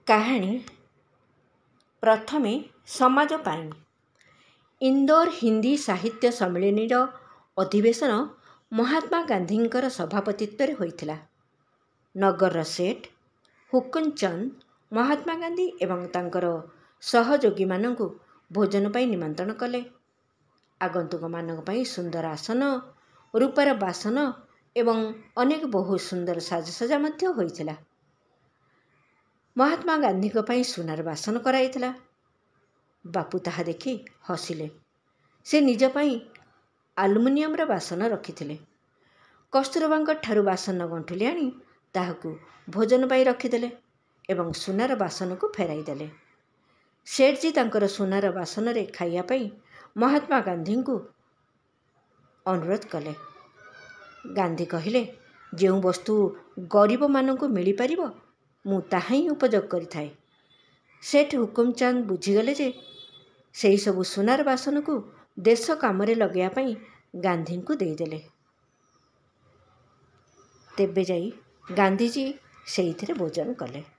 କାହାଣୀ ପ୍ରଥମେ ସମାଜ ପାଇଁ। ଇନ୍ଦୋର ହିନ୍ଦୀ ସାହିତ୍ୟ ସମ୍ମିଳନୀର ଅଧିବେଶନ ମହାତ୍ମା ଗାନ୍ଧୀଙ୍କର ସଭାପତିତ୍ୱରେ ହୋଇଥିଲା। ନଗରର ସେଠ୍ ହୁକୁମଚନ୍ଦ ମହାତ୍ମା ଗାନ୍ଧୀ ଏବଂ ତାଙ୍କର ସହଯୋଗୀମାନଙ୍କୁ ଭୋଜନ ପାଇଁ ନିମନ୍ତ୍ରଣ କଲେ। ଆଗନ୍ତୁକମାନଙ୍କ ପାଇଁ ସୁନ୍ଦର ଆସନ, ରୂପାର ବାସନ ଏବଂ ଅନେକ ବହୁତ ସୁନ୍ଦର ସାଜସଜ୍ଜା ମଧ୍ୟ ହୋଇଥିଲା। ମହାତ୍ମା ଗାନ୍ଧୀଙ୍କ ପାଇଁ ସୁନାର ବାସନ କରାଯାଇଥିଲା। ବାପୁ ତାହା ଦେଖି ହସିଲେ। ସେ ନିଜ ପାଇଁ ଆଲୁମିନିୟମର ବାସନ ରଖିଥିଲେ। କସ୍ତୁରବାଙ୍କ ଠାରୁ ବାସନ ଗଣ୍ଠୁଲି ଆଣି ତାହାକୁ ଭୋଜନ ପାଇଁ ରଖିଦେଲେ ଏବଂ ସୁନାର ବାସନକୁ ଫେରାଇ ଦେଲେ। ସେଠଜୀ ତାଙ୍କର ସୁନାର ବାସନରେ ଖାଇବା ପାଇଁ ମହାତ୍ମା ଗାନ୍ଧୀଙ୍କୁ ଅନୁରୋଧ କଲେ। ଗାନ୍ଧୀ କହିଲେ, ଯେଉଁ ବସ୍ତୁ ଗରିବମାନଙ୍କୁ ମିଳିପାରିବ ମୁଁ ତାହା ହିଁ ଉପଯୋଗ କରିଥାଏ। ସେଠ୍ ହୁକୁମଚନ୍ଦ ବୁଝିଗଲେ ଯେ ସେହିସବୁ ସୁନାର ବାସନକୁ ଦେଶ କାମରେ ଲଗାଇବା ପାଇଁ ଗାନ୍ଧୀଙ୍କୁ ଦେଇଦେଲେ। ତେବେ ଯାଇ ଗାନ୍ଧୀଜୀ ସେଇଥିରେ ଭୋଜନ କଲେ।